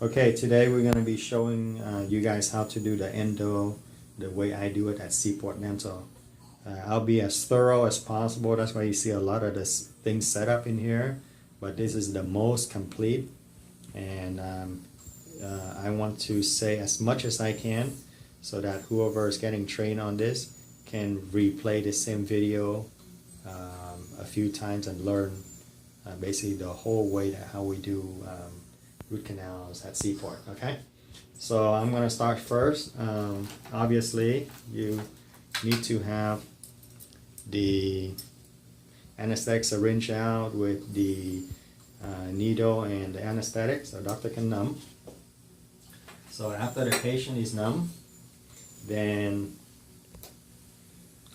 Okay, today we're going to be showing you guys how to do the endo the way I do it at Seaport Dental. I'll be as thorough as possible. That's why you see a lot of this things set up in here, but this is the most complete, and I want to say as much as I can so that whoever is getting trained on this can replay the same video a few times and learn basically the whole way that how we do root canals at Seaport. Okay, so I'm gonna start first. Obviously you need to have the anesthetic syringe out with the needle and the anesthetic so doctor can numb. So after the patient is numb, then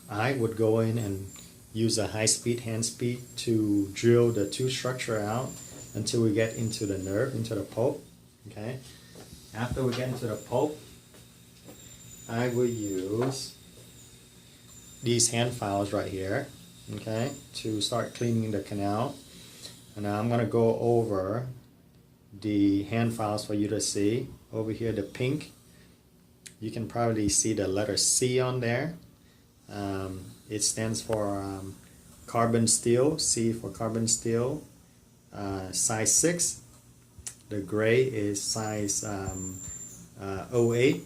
I would go in and use a high-speed hand speed to drill the tooth structure out until we get into the nerve, into the pulp. Okay. After we get into the pulp, I will use these hand files right here, okay, to start cleaning the canal. And now I'm gonna go over the hand files for you to see. Over here, the pink, you can probably see the letter C on there. It stands for carbon steel, C for carbon steel, size 6. The gray is size 08.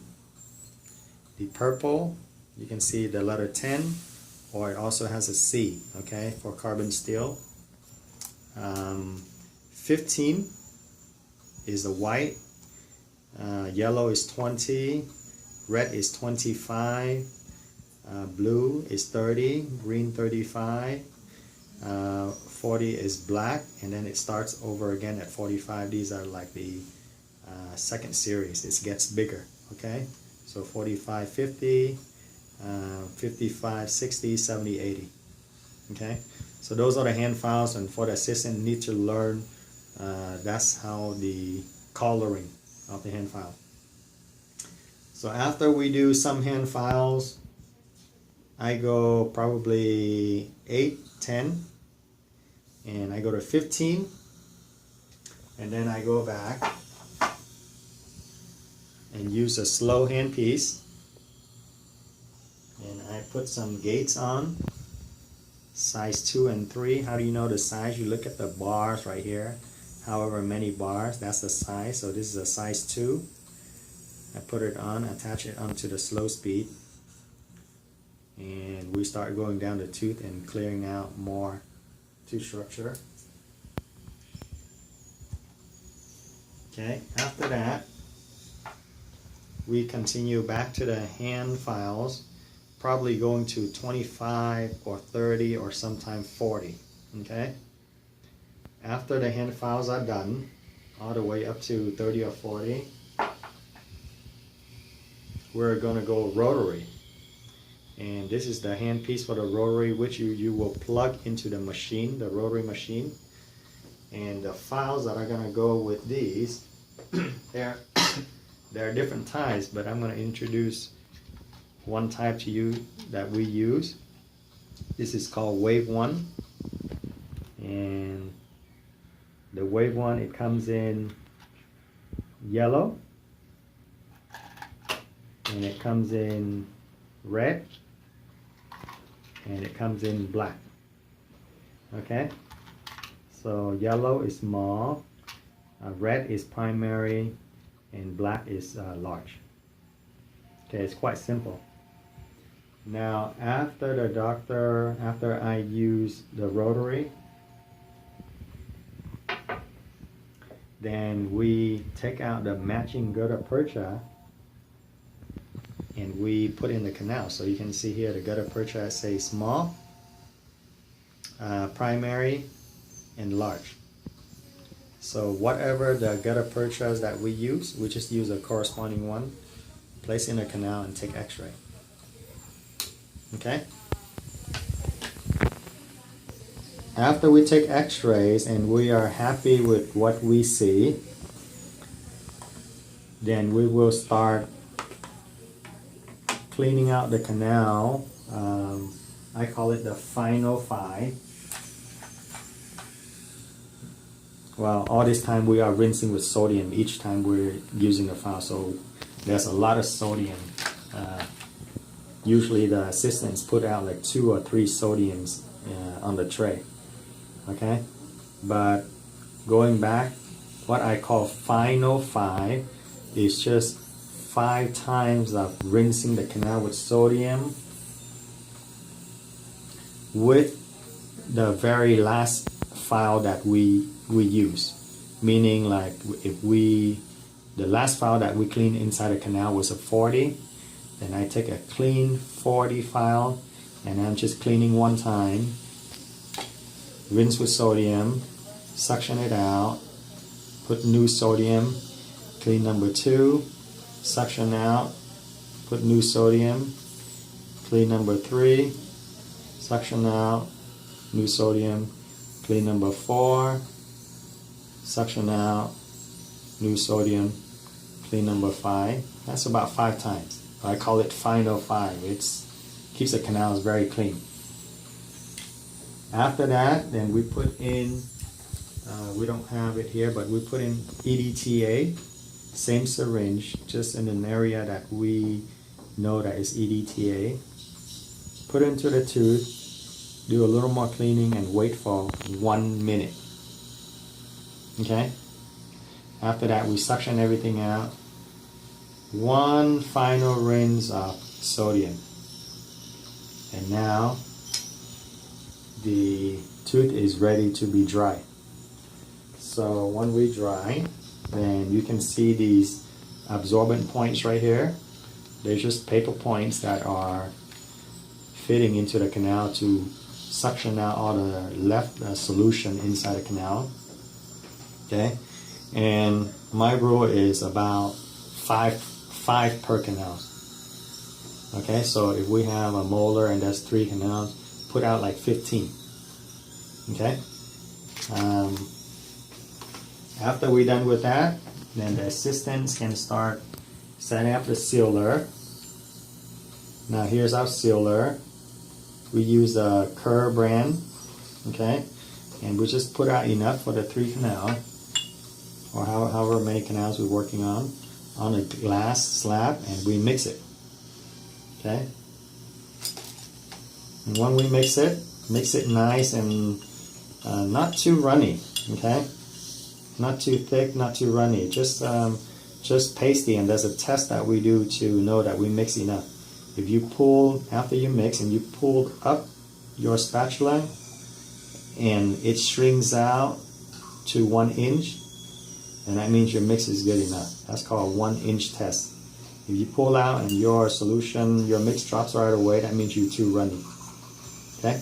The purple, you can see the letter 10, or it also has a C, okay, for carbon steel. 15 is the white, yellow is 20, red is 25, blue is 30, green 35, 40 is black, and then it starts over again at 45. These are like the second series. It gets bigger, okay? So 45, 50, 55, 60, 70, 80, okay? So those are the hand files, and for the assistant need to learn that's how the coloring of the hand file. So after we do some hand files, I go probably 8, 10, and I go to 15, and then I go back and use a slow hand piece, and I put some gates on, size 2 and 3. How do you know the size? You look at the bars right here, however many bars, that's the size. So this is a size 2. I put it on, attach it onto the slow speed, and we start going down the tooth and clearing out more tooth structure. Okay, after that we continue back to the hand files, probably going to 25 or 30 or sometime 40. Okay, after the hand files are done all the way up to 30 or 40, we're going to go rotary. And this is the hand piece for the rotary, which you will plug into the machine, the rotary machine. And the files that are going to go with these, there are different types, but I'm going to introduce one type to you that we use. This is called Wave 1. And the Wave 1, it comes in yellow, and it comes in red, and it comes in black. Okay, so yellow is small, red is primary, and black is large. Okay, it's quite simple. Now after I use the rotary, then we take out the matching gutta percha and we put in the canal. So you can see here the gutta percha says small, primary, and large. So whatever the gutta perchas that we use, we just use a corresponding one, place in the canal, and take x-ray. Okay? After we take x-rays and we are happy with what we see, then we will start cleaning out the canal. I call it the final 5. Well, all this time we are rinsing with sodium each time we're using the file, so there's a lot of sodium. Usually the assistants put out like 2 or 3 sodiums on the tray. Okay, but going back, what I call final 5 is just 5 times of rinsing the canal with sodium with the very last file that we use. Meaning, like, if the last file that we cleaned inside the canal was a 40, then I take a clean 40 file and I'm just cleaning one time, rinse with sodium, suction it out, put new sodium, clean number 2, suction out, put new sodium, clean number 3, suction out, new sodium, clean number 4, suction out, new sodium, clean number 5. That's about 5 times. I call it final 5. It keeps the canals very clean. After that, then we put in, we don't have it here, but we put in EDTA, same syringe, just in an area that we know that is EDTA. Put into the tooth, do a little more cleaning, and wait for 1 minute. Okay? After that, we suction everything out. One final rinse of sodium. And now the tooth is ready to be dry. So when we dry, then you can see these absorbent points right here. They're just paper points that are fitting into the canal to suction out all the left solution inside the canal. Okay, and my rule is about 5 per canal. Okay, so if we have a molar and that's 3 canals, put out like 15. Okay. After we're done with that, then the assistants can start setting up the sealer. Now here's our sealer. We use a Kerr brand, okay, and we just put out enough for the 3 canal, or however many canals we're working on a glass slab, and we mix it. Okay, and when we mix it nice and not too runny. Okay, not too thick, not too runny, just pasty. And there's a test that we do to know that we mix enough. If you pull, after you mix and you pull up your spatula and it shrinks out to 1 inch, and that means your mix is good enough. That's called a 1-inch test. If you pull out and your solution, your mix drops right away, that means you're too runny. Okay?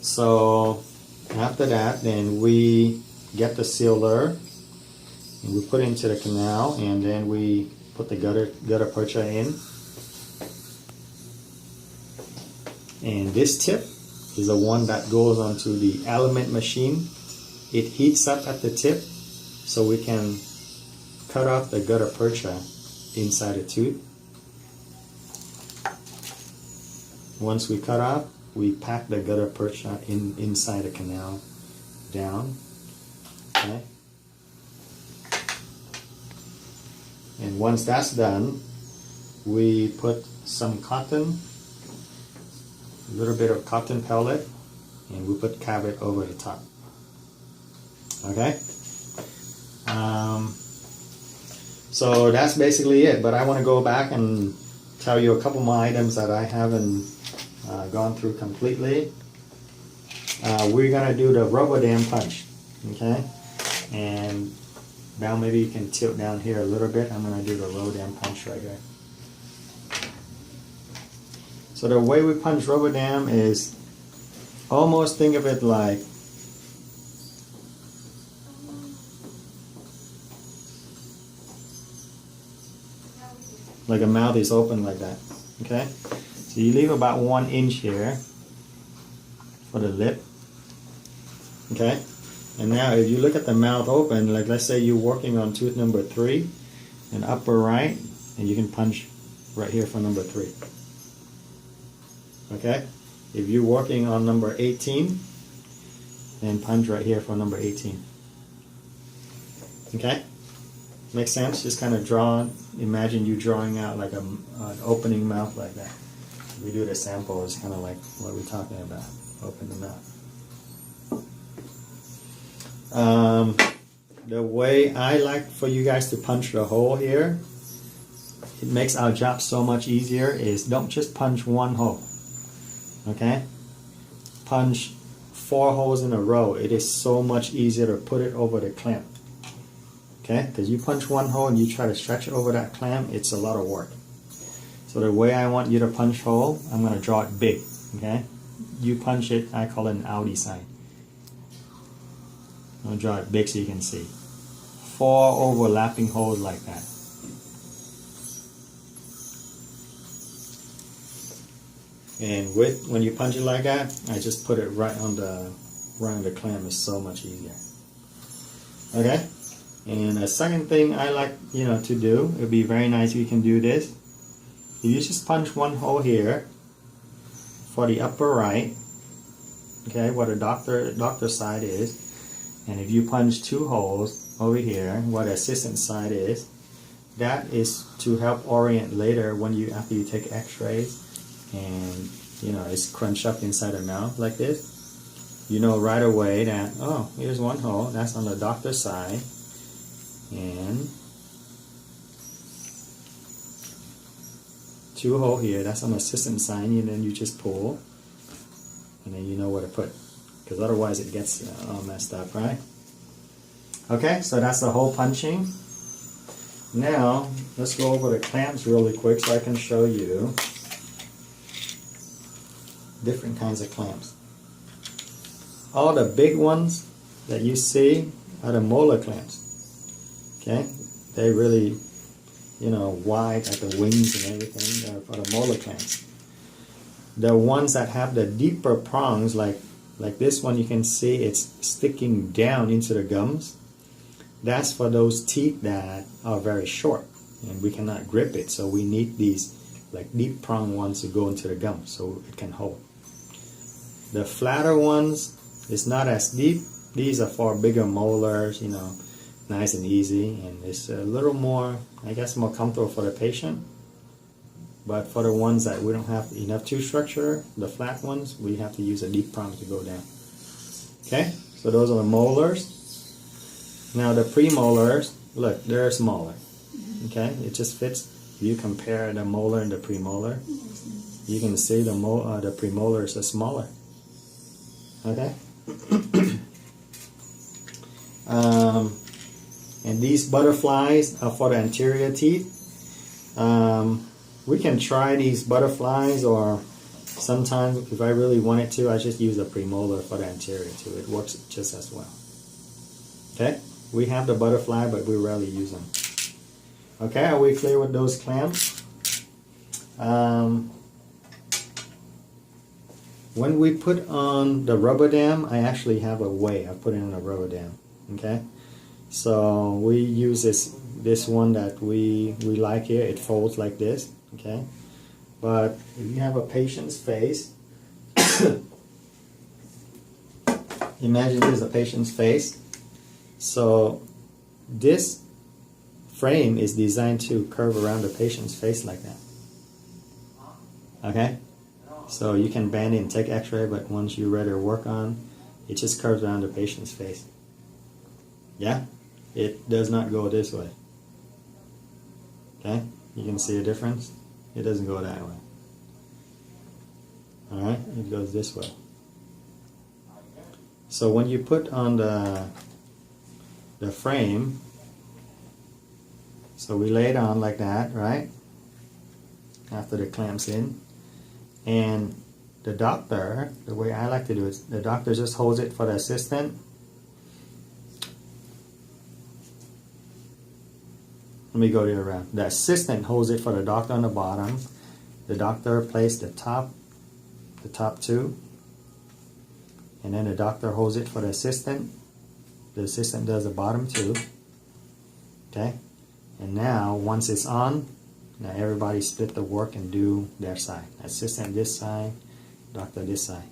So after that, then we get the sealer and we put it into the canal, and then we put the gutta percha in. And this tip is the one that goes onto the element machine. It heats up at the tip so we can cut off the gutta percha inside the tooth. Once we cut off, we pack the gutta percha inside the canal down. Okay. And once that's done, we put some cotton, a little bit of cotton pellet, and we put Cabot over the top. Okay? So that's basically it, but I want to go back and tell you a couple more items that I haven't gone through completely. We're going to do the Robo-Dam punch. Okay? And now maybe you can tilt down here a little bit. I'm going to do the Robo-Dam punch right here. So the way we punch Robo-Dam is, almost think of it like a mouth is open like that. Okay? So you leave about 1 inch here for the lip. Okay? And now if you look at the mouth open, like let's say you're working on tooth number 3 and upper right, and you can punch right here for number 3. Okay? If you're working on number 18, and punch right here for number 18. Okay? Makes sense? Just kind of draw, imagine you drawing out like an opening mouth like that. We do the sample, it's kind of like what we're talking about. Open the mouth. The way I like for you guys to punch the hole here, it makes our job so much easier, is don't just punch one hole. Okay? Punch 4 holes in a row. It is so much easier to put it over the clamp. Okay? Because you punch one hole and you try to stretch it over that clamp, it's a lot of work. So the way I want you to punch hole, I'm going to draw it big. Okay? You punch it, I call it an Audi sign. I'll draw it big so you can see. 4 overlapping holes like that. And when you punch it like that, I just put it right on the clamp. It's so much easier. Okay? And a second thing I like, to do, it would be very nice if you can do this. You just punch one hole here for the upper right, okay, where the doctor side is. And if you punch 2 holes over here, where the assistant side is, that is to help orient later after you take x-rays and it's crunched up inside the mouth like this. You know right away that, oh, here's one hole, that's on the doctor's side, and 2 hole here, that's on the assistant side, and then you just pull, and then you know where to put, because otherwise it gets all messed up, right? Okay, so that's the hole punching. Now, let's go over the clamps really quick so I can show you different kinds of clamps. All the big ones that you see are the molar clamps. Okay? They really, wide at the wings and everything are for the molar clamps. The ones that have the deeper prongs, like this one, you can see it's sticking down into the gums. That's for those teeth that are very short and we cannot grip it. So we need these like deep prong ones to go into the gum so it can hold. The flatter ones, it's not as deep. These are for bigger molars, nice and easy, and it's a little more, I guess, more comfortable for the patient. But for the ones that we don't have enough tooth structure, the flat ones, we have to use a deep prong to go down. Okay, so those are the molars. Now the premolars, look, they're smaller. Okay, it just fits. If you compare the molar and the premolar, you can see the premolars are smaller. Okay. And these butterflies are for the anterior teeth. We can try these butterflies, or sometimes if I really wanted to, I just use a premolar for the anterior too. It works just as well. Okay, we have the butterfly, but we rarely use them. Okay, are we clear with those clamps? When we put on the rubber dam, I actually have a way of putting on a rubber dam. Okay, so we use this one that we like here. It folds like this. Okay, but if you have a patient's face, imagine this is a patient's face. So this frame is designed to curve around the patient's face like that. Okay, so you can bend it and take x-ray, but once you're ready to work on, it just curves around the patient's face. Yeah, it does not go this way. Okay, you can see a difference. It doesn't go that way. Alright, it goes this way. So when you put on the frame, so we lay it on like that, right? After the clamp's in. And the doctor, the way I like to do it, the doctor just holds it for the assistant. Let me go the other round. The assistant holds it for the doctor on the bottom. The doctor places the top 2. And then the doctor holds it for the assistant. The assistant does the bottom 2. Okay? And now, once it's on, now everybody split the work and do their side. Assistant this side, doctor this side.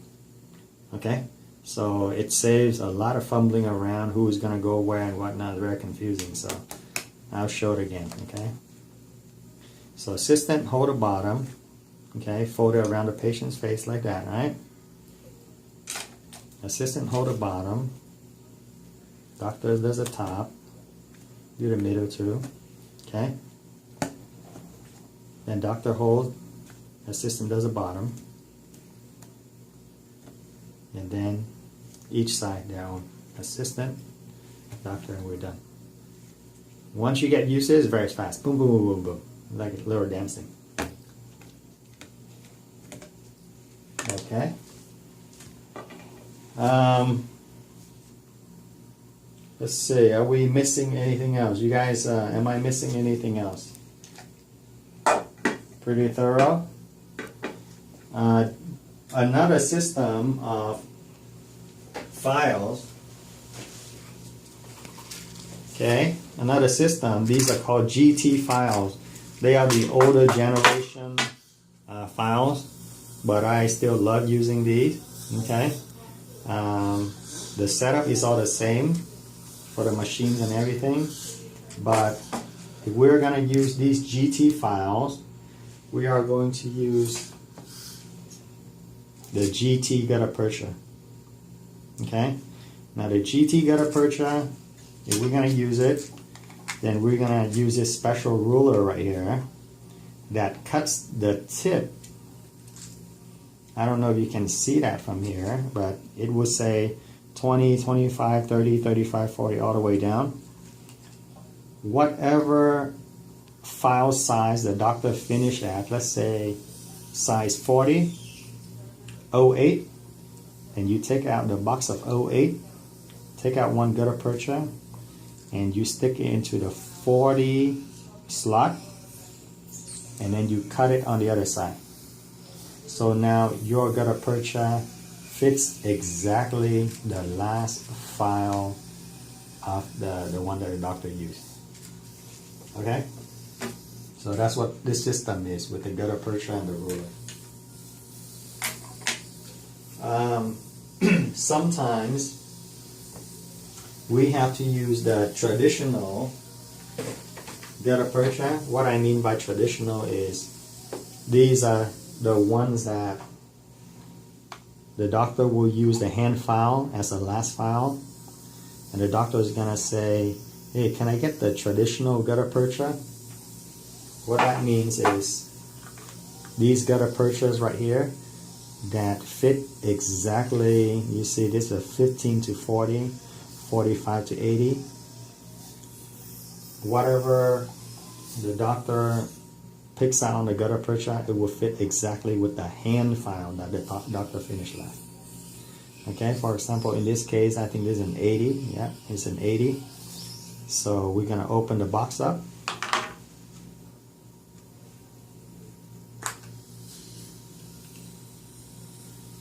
Okay? So it saves a lot of fumbling around who's going to go where and whatnot. It's very confusing. So I'll show it again, okay? So assistant, hold the bottom, okay? Fold it around the patient's face like that, right? Assistant, hold the bottom. Doctor does the top. Do the middle too, okay? Then doctor hold. Assistant does the bottom. And then each side their own. Assistant, doctor, and we're done. Once you get used to it, it's very fast. Boom, boom, boom, boom, boom. Like a little dancing. Okay. Let's see. Are we missing anything else? You guys, am I missing anything else? Pretty thorough. Another system of files. Okay, another system. These are called GT files. They are the older generation files, but I still love using these. Okay, the setup is all the same for the machines and everything, but if we're going to use these GT files, we are going to use the GT gutta percha. Okay, now the GT gutta percha, if we're going to use it, then we're going to use this special ruler right here that cuts the tip. I don't know if you can see that from here, but it will say 20, 25, 30, 35, 40, all the way down. Whatever file size the doctor finished at, let's say size 40, 08, and you take out the box of 08, take out one gutta percha, and you stick it into the 40 slot, and then you cut it on the other side. So now your gutta percha fits exactly the last file of the one that the doctor used. Okay? So that's what this system is with the gutta percha and the ruler. Sometimes we have to use the traditional gutta percha. What I mean by traditional is these are the ones that the doctor will use the hand file as the last file, and the doctor is gonna say, hey, can I get the traditional gutta percha? What that means is these gutta perchas right here that fit exactly, you see this is 15 to 40, 45 to 80. Whatever the doctor picks out on the gutta percha, it will fit exactly with the hand file that the doctor finished last. Okay, for example, in this case, I think this is an 80. Yeah, it's an 80. So we're gonna open the box up.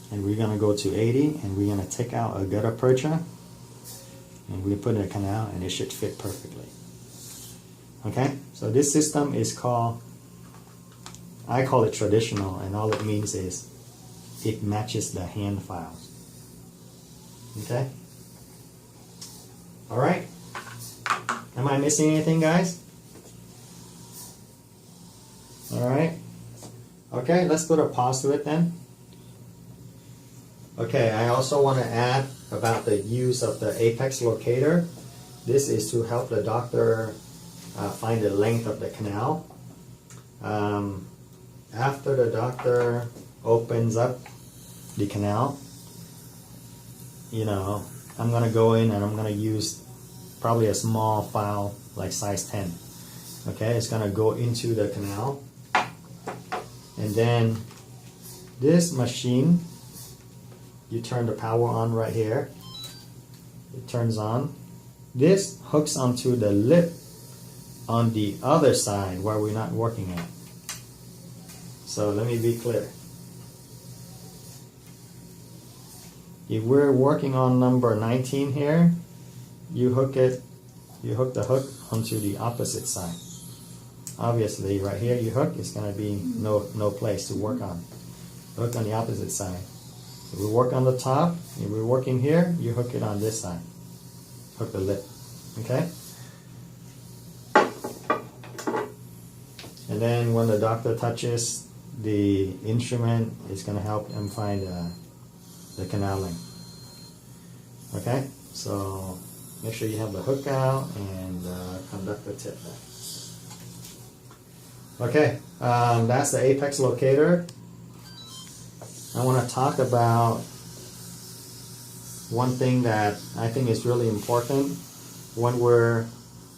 And we're gonna go to 80, and we're gonna take out a gutta percha, and we put it in a canal, and it should fit perfectly. Okay, so this system is called, I call it traditional, and all it means is it matches the hand files. Okay? Alright? Am I missing anything, guys? Alright? Okay, let's put a pause to it then. Okay, I also want to add about the use of the apex locator. This is to help the doctor find the length of the canal. After the doctor opens up the canal, you know, I'm going to go in and I'm going to use probably a small file like size 10. Okay, it's going to go into the canal. And then this machine, you turn the power on right here. It turns on. This hooks onto the lip on the other side where we're not working at. So let me be clear. If we're working on number 19 here, you hook the hook onto the opposite side. Obviously, right here you hook, it's going to be no place to work on. Hook on the opposite side. If we work on the top, if we're working here, you hook it on this side. Hook the lip, okay? And then when the doctor touches the instrument, it's going to help him find the canal length. Okay, so make sure you have the hook out and conductor tip there. Okay, that's the apex locator. I want to talk about one thing that I think is really important. When we're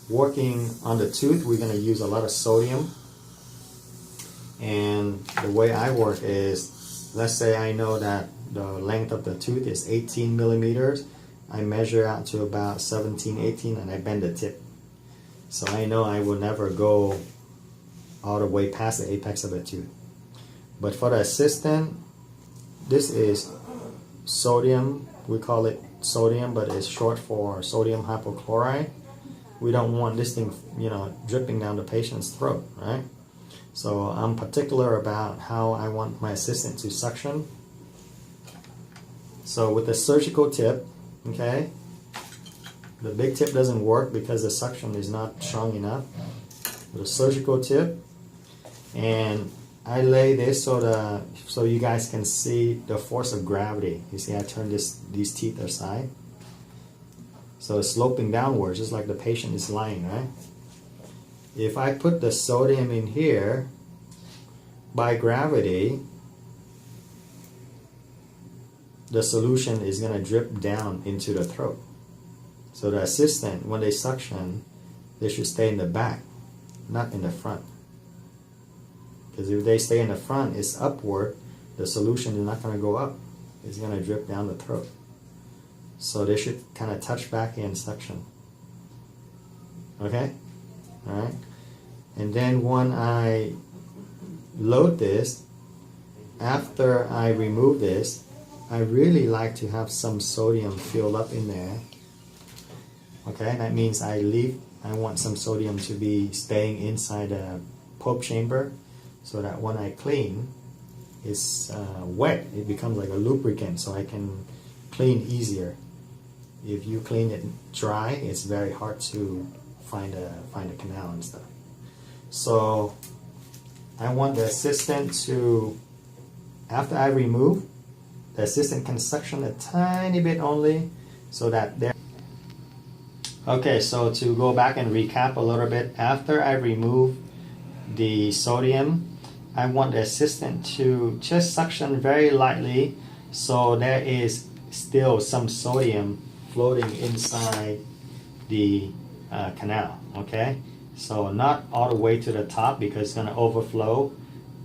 working on the tooth, we're going to use a lot of sodium. And the way I work is, let's say I know that the length of the tooth is 18 millimeters. I measure out to about 17, 18, and I bend the tip. So I know I will never go all the way past the apex of the tooth. But for the assistant, this is sodium. We call it sodium, but it's short for sodium hypochlorite. We don't want this thing, dripping down the patient's throat, right? So I'm particular about how I want my assistant to suction. So with the surgical tip, okay, the big tip doesn't work because the suction is not strong enough. With a surgical tip, and I lay this so you guys can see the force of gravity. You see I turn these teeth aside. So it's sloping downwards, just like the patient is lying, right? If I put the sodium in here, by gravity, the solution is going to drip down into the throat. So the assistant, when they suction, they should stay in the back, not in the front. Because if they stay in the front, it's upward, the solution is not going to go up. It's going to drip down the throat. So they should kind of touch back and suction. Okay? Alright? And then when I load this, after I remove this, I really like to have some sodium filled up in there. Okay? That means I want some sodium to be staying inside the probe chamber, so that when I clean, it's wet. It becomes like a lubricant, so I can clean easier. If you clean it dry, it's very hard to find a canal and stuff. So I want the assistant to, after I remove, the assistant can suction a tiny bit only, so that there. Okay, so to go back and recap a little bit, after I remove the sodium, I want the assistant to just suction very lightly, so there is still some sodium floating inside the canal. Okay, so not all the way to the top because it's going to overflow,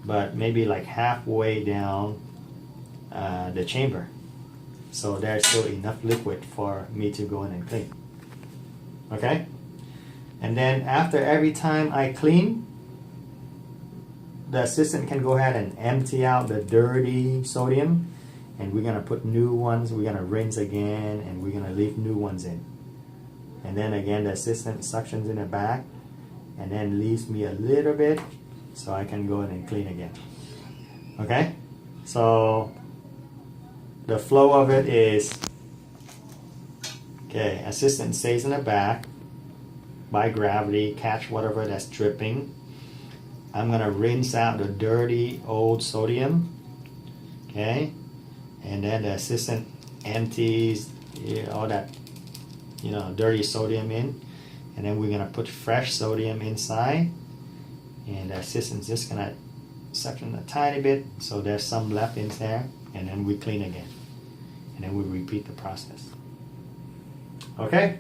but maybe like halfway down the chamber, so there's still enough liquid for me to go in and clean. Okay, and then after every time I clean, the assistant can go ahead and empty out the dirty sodium, and we're going to put new ones. We're going to rinse again, and we're going to leave new ones in. And then again, the assistant suctions in the back and then leaves me a little bit so I can go in and clean again. Okay, so the flow of it is, okay, assistant stays in the back, by gravity, catch whatever that's dripping. I'm going to rinse out the dirty old sodium, okay, and then the assistant empties all that dirty sodium in, and then we're going to put fresh sodium inside, and the assistant's just going to suction a tiny bit so there's some left in there, and then we clean again, and then we repeat the process. Okay.